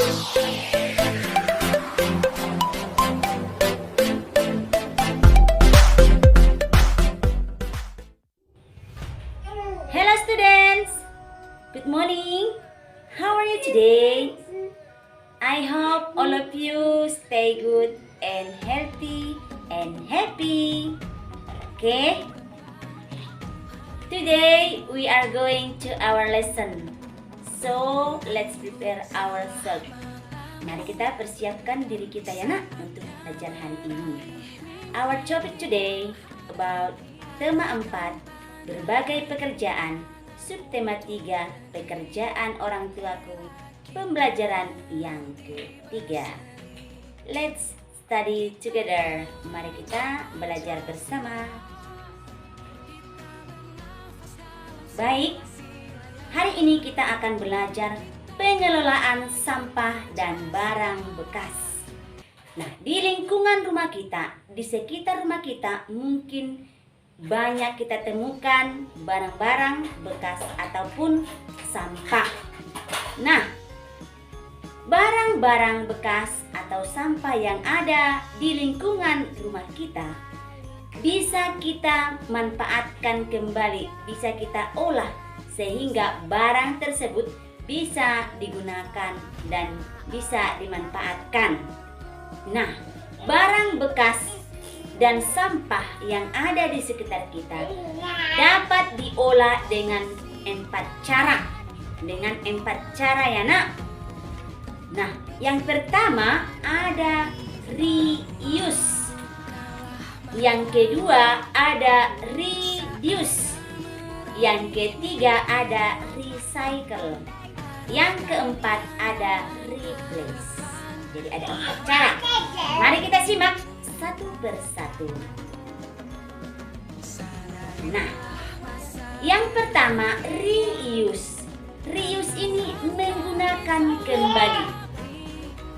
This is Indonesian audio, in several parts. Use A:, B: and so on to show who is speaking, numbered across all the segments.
A: Hello students, good morning. How are you today? I hope all of you stay good and healthy and happy. Okay? Today we are going to our lesson. So let's prepare ourselves. Mari kita persiapkan diri kita ya nak untuk belajar hari ini. Our topic today about tema 4, berbagai pekerjaan, subtema 3, pekerjaan orang tuaku, pembelajaran yang ketiga. Let's study together. Mari kita belajar bersama. Baik, hari ini kita akan belajar pengelolaan sampah dan barang bekas. Nah, di lingkungan rumah kita, di sekitar rumah kita mungkin banyak kita temukan barang-barang bekas ataupun sampah. Nah, barang-barang bekas atau sampah yang ada di lingkungan rumah kita bisa kita manfaatkan kembali, bisa kita olah sehingga barang tersebut bisa digunakan dan bisa dimanfaatkan. Nah, barang bekas dan sampah yang ada di sekitar kita dapat diolah dengan 4 cara. Dengan 4 cara ya nak. Nah, yang pertama ada reuse. Yang kedua ada reduce. Yang ketiga ada recycle. Yang keempat ada replace. Jadi ada 4 cara. Mari kita simak satu persatu. Nah, yang pertama reuse. Reuse ini menggunakan kembali.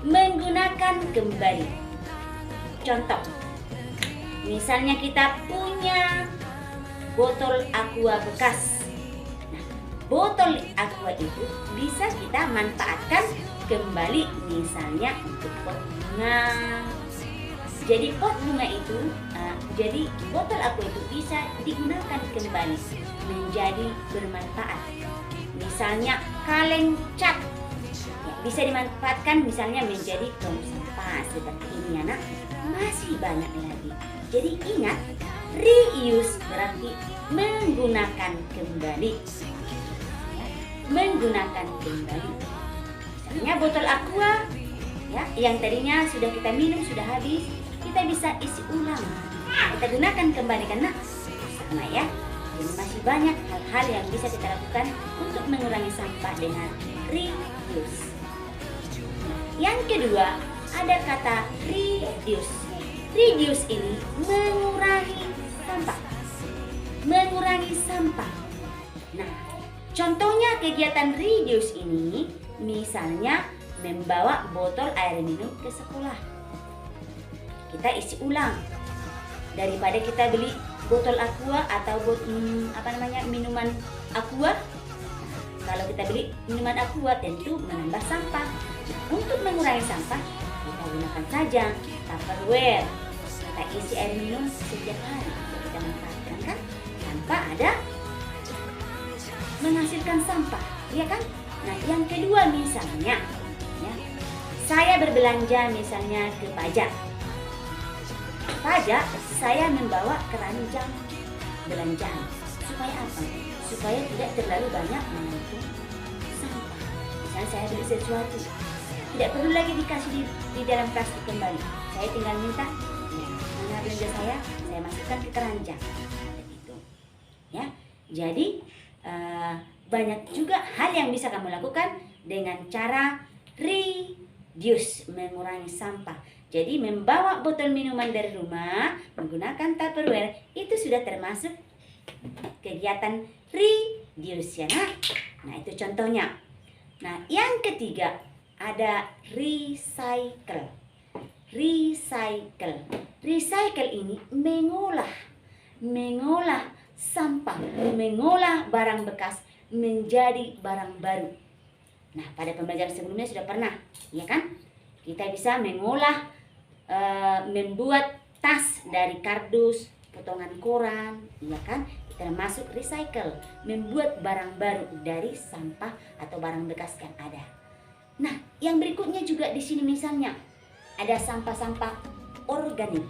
A: Menggunakan kembali. Contoh, misalnya kita punya botol aqua bekas. Nah, botol aqua itu bisa kita manfaatkan kembali, misalnya untuk pot bunga. Jadi pot bunga itu, jadi botol aqua itu bisa digunakan kembali menjadi bermanfaat. Misalnya kaleng cat bisa dimanfaatkan misalnya menjadi tong sampah seperti ini ya nak. Masih banyak lagi. Jadi ingat, reuse berarti menggunakan kembali. Menggunakan kembali. Misalnya botol aqua ya, yang tadinya sudah kita minum sudah habis, kita bisa isi ulang. Kita gunakan kembali karena sama ya. Jadi masih banyak hal-hal yang bisa kita lakukan untuk mengurangi sampah dengan reuse. Yang kedua ada kata reduce. Reduce ini mengurangi sampah. Mengurangi sampah. Nah, contohnya kegiatan reduce ini misalnya membawa botol air minum ke sekolah. Kita isi ulang. Daripada kita beli botol aqua atau minuman aqua. Kalau kita beli minuman aqua tentu menambah sampah. Untuk mengurangi sampah, kita gunakan saja Tupperware. Kita isi air minum setiap hari. Kita manfaatkan kan tanpa ada menghasilkan sampah, ya kan? Nah, yang kedua misalnya, ya, saya berbelanja misalnya ke pajak. Pajak, saya membawa keranjang belanjaan. Supaya apa? Supaya tidak terlalu banyak menumpuk sampah. Misalnya saya beli sesuatu, tidak perlu lagi dikasih di dalam plastik kembali. Saya tinggal minta, mana belanja saya masukkan ke keranjang. Begitu. Ya, jadi banyak juga hal yang bisa kamu lakukan dengan cara reduce, mengurangi sampah. Jadi membawa botol minuman dari rumah menggunakan Tupperware itu sudah termasuk kegiatan reduce ya nak. Nah, itu contohnya. Nah, yang ketiga ada recycle. Recycle. Recycle ini mengolah sampah, mengolah barang bekas menjadi barang baru. Nah, pada pembelajaran sebelumnya sudah pernah, ya kan? Kita bisa mengolah, membuat tas dari kardus, potongan koran, ya kan? Kita masuk recycle, membuat barang baru dari sampah atau barang bekas yang ada. Nah, yang berikutnya juga di sini misalnya ada sampah-sampah organik,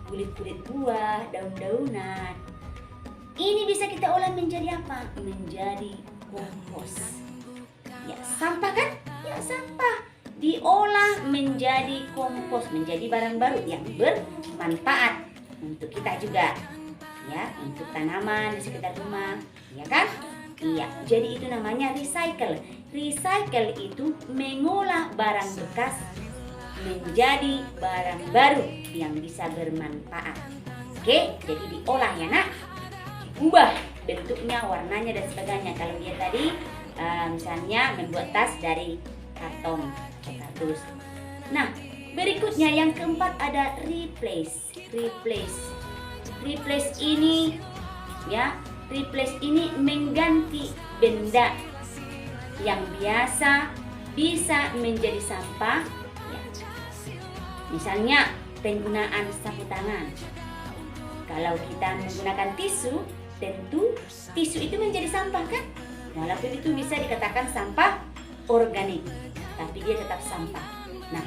A: kulit-kulit buah, daun-daunan. Ini bisa kita olah menjadi apa? Menjadi kompos. Ya, sampah kan? Ya, sampah diolah menjadi kompos, menjadi barang baru yang bermanfaat untuk kita juga, ya, untuk tanaman di sekitar rumah, ya kan? Iya, jadi itu namanya recycle. Recycle itu mengolah barang bekas menjadi barang baru yang bisa bermanfaat. Oke, jadi diolah ya nak, ubah bentuknya, warnanya dan sebagainya. Kalau dia tadi misalnya membuat tas dari karton atau kardus. Nah, berikutnya yang keempat ada replace. Replace ini, ya, replace ini mengganti benda yang biasa bisa menjadi sampah. Ya. Misalnya penggunaan sapu tangan. Kalau kita menggunakan tisu, tentu tisu itu menjadi sampah kan? Walaupun itu bisa dikatakan sampah organik, tapi dia tetap sampah. Nah,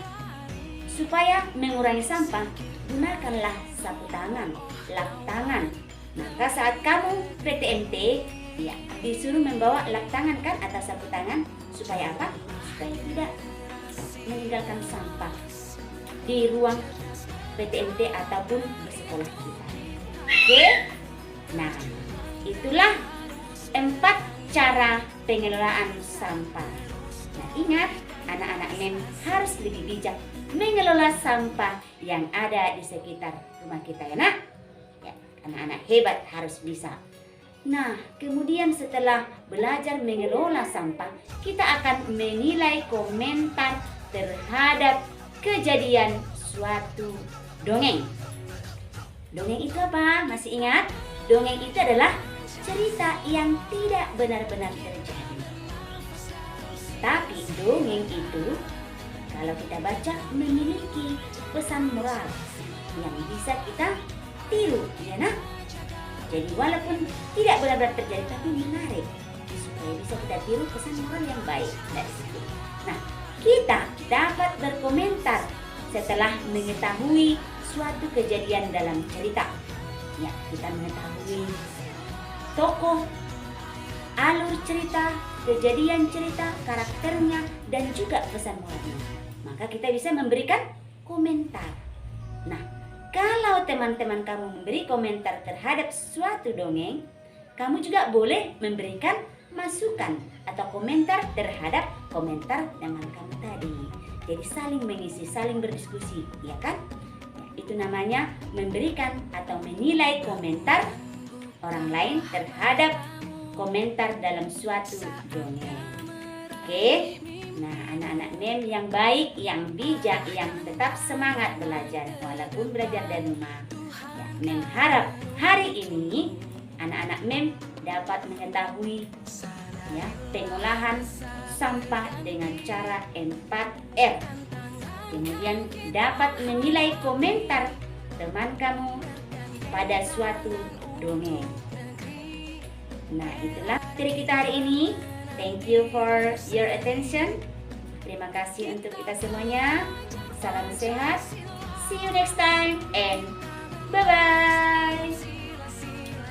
A: supaya mengurangi sampah, gunakanlah sapu tangan, lap tangan. Maka saat kamu PTMT, ya, disuruh membawa lap tangan kan atau sapu tangan, supaya apa? Supaya tidak meninggalkan sampah di ruang PTMT ataupun di sekolah kita. Oke? Nah, itulah 4 cara pengelolaan sampah. Nah, ingat, anak-anak NEM harus lebih bijak mengelola sampah yang ada di sekitar rumah kita ya nak. Ya, anak-anak hebat harus bisa. Nah, kemudian setelah belajar mengelola sampah, kita akan menilai komentar terhadap kejadian suatu dongeng. Dongeng itu apa? Masih ingat? Dongeng itu adalah cerita yang tidak benar-benar terjadi. Tapi dongeng itu kalau kita baca memiliki pesan moral yang bisa kita tiru, ya nak? Jadi walaupun tidak benar-benar terjadi tapi menarik supaya bisa kita tiru pesan moral yang baik dari situ. Nah, kita dapat berkomentar setelah mengetahui suatu kejadian dalam cerita. Ya, kita mengetahui tokoh, alur cerita, kejadian cerita, karakternya, dan juga pesan moralnya. Maka kita bisa memberikan komentar. Nah, kalau teman-teman kamu memberi komentar terhadap suatu dongeng, kamu juga boleh memberikan masukan atau komentar terhadap komentar teman kamu tadi. Jadi saling mengisi, saling berdiskusi, ya kan? Itu namanya memberikan atau menilai komentar orang lain terhadap komentar dalam suatu dongeng. Oke, nah anak-anak NEM yang baik, yang bijak, yang tetap semangat belajar walaupun belajar dari rumah. Ya, NEM harap hari ini anak-anak NEM dapat mengetahui, ya, pengolahan sampah dengan cara 4R. Kemudian dapat menilai komentar teman kamu pada suatu dongeng. Nah, itulah materi kita hari ini. Thank you for your attention. Terima kasih untuk kita semuanya. Salam sehat. See you next time and bye-bye.